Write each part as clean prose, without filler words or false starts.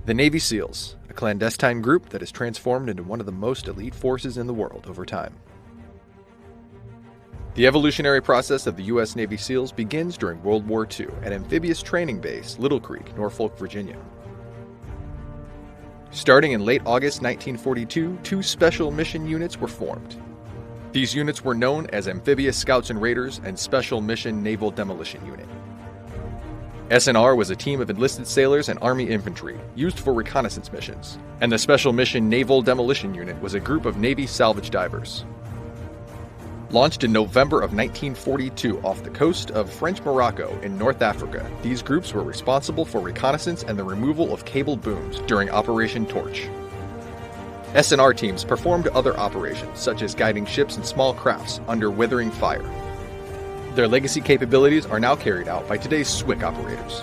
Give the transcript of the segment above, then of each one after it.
The Navy SEALs, a clandestine group that has transformed into one of the most elite forces in the world over time. The evolutionary process of the U.S. Navy SEALs begins during World War II at Amphibious Training Base, Little Creek, Norfolk, Virginia. Starting in late August 1942, two special mission units were formed. These units were known as Amphibious Scouts and Raiders and Special Mission Naval Demolition Unit. S&R was a team of enlisted sailors and Army infantry used for reconnaissance missions, and the Special Mission Naval Demolition Unit was a group of Navy salvage divers. Launched in November of 1942 off the coast of French Morocco in North Africa, these groups were responsible for reconnaissance and the removal of cabled booms during Operation Torch. S&R teams performed other operations, such as guiding ships and small crafts under withering fire. Their legacy capabilities are now carried out by today's SWCC operators.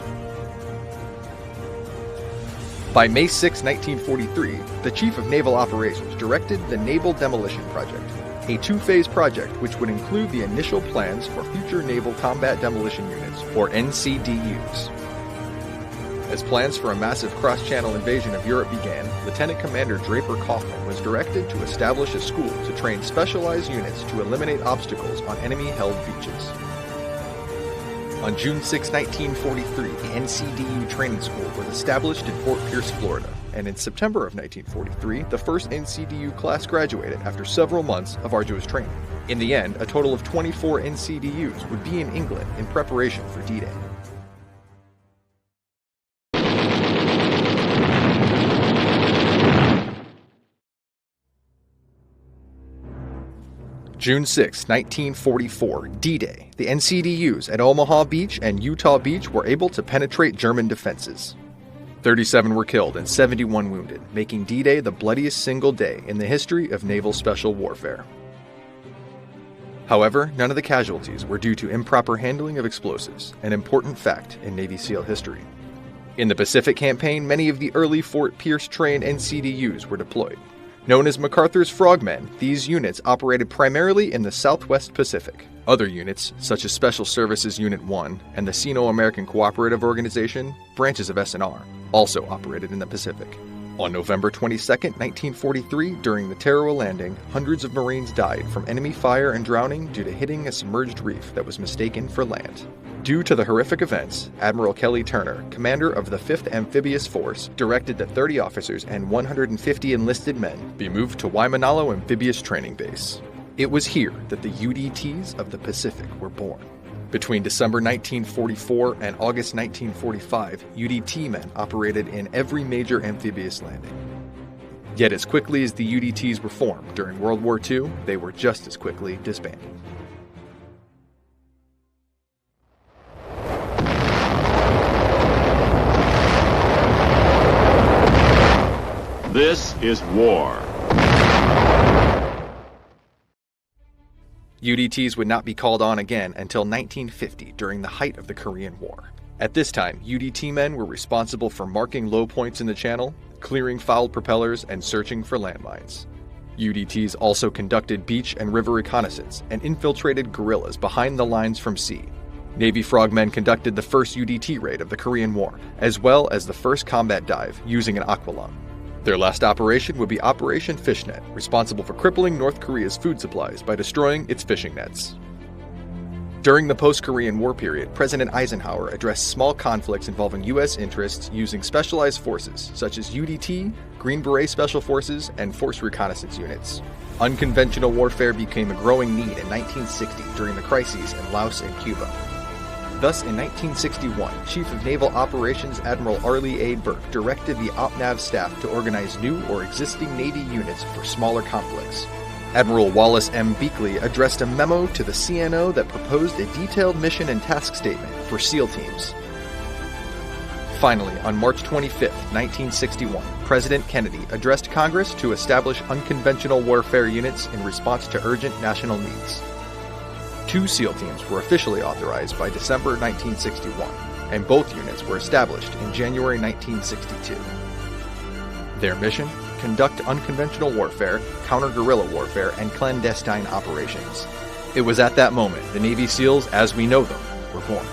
By May 6, 1943, the Chief of Naval Operations directed the Naval Demolition Project, a two-phase project which would include the initial plans for future Naval Combat Demolition Units, or NCDUs. As plans for a massive cross-channel invasion of Europe began, Lieutenant Commander Draper Kaufman was directed to establish a school to train specialized units to eliminate obstacles on enemy-held beaches. On June 6, 1943, the NCDU training school was established in Fort Pierce, Florida, and in September of 1943, the first NCDU class graduated after several months of arduous training. In the end, a total of 24 NCDUs would be in England in preparation for D-Day. June 6, 1944, D-Day. The NCDUs at Omaha Beach and Utah Beach were able to penetrate German defenses. 37 were killed and 71 wounded, making D-Day the bloodiest single day in the history of naval special warfare. However, none of the casualties were due to improper handling of explosives, an important fact in Navy SEAL history. In the Pacific Campaign, many of the early Fort Pierce-trained NCDUs were deployed. Known as MacArthur's Frogmen, these units operated primarily in the Southwest Pacific. Other units, such as Special Services Unit 1 and the Sino-American Cooperative Organization, branches of S&R, also operated in the Pacific. On November 22, 1943, during the Tarawa landing, hundreds of Marines died from enemy fire and drowning due to hitting a submerged reef that was mistaken for land. Due to the horrific events, Admiral Kelly Turner, commander of the 5th Amphibious Force, directed that 30 officers and 150 enlisted men be moved to Waimanalo Amphibious Training Base. It was here that the UDTs of the Pacific were born. Between December 1944 and August 1945, UDT men operated in every major amphibious landing. Yet as quickly as the UDTs were formed during World War II, they were just as quickly disbanded. This is war. UDTs would not be called on again until 1950 during the height of the Korean War. At this time, UDT men were responsible for marking low points in the channel, clearing fouled propellers, and searching for landmines. UDTs also conducted beach and river reconnaissance and infiltrated guerrillas behind the lines from sea. Navy Frogmen conducted the first UDT raid of the Korean War, as well as the first combat dive using an aqualung. Their last operation would be Operation Fishnet, responsible for crippling North Korea's food supplies by destroying its fishing nets. During the post-Korean War period, President Eisenhower addressed small conflicts involving U.S. interests using specialized forces such as UDT, Green Beret Special Forces, and Force Reconnaissance Units. Unconventional warfare became a growing need in 1960 during the crises in Laos and Cuba. Thus, in 1961, Chief of Naval Operations Admiral Arleigh A. Burke directed the OpNav staff to organize new or existing Navy units for smaller conflicts. Admiral Wallace M. Beakley addressed a memo to the CNO that proposed a detailed mission and task statement for SEAL teams. Finally, on March 25, 1961, President Kennedy addressed Congress to establish unconventional warfare units in response to urgent national needs. 2 SEAL teams were officially authorized by December 1961, and both units were established in January 1962. Their mission? Conduct unconventional warfare, counter-guerrilla warfare, and clandestine operations. It was at that moment the Navy SEALs, as we know them, were born.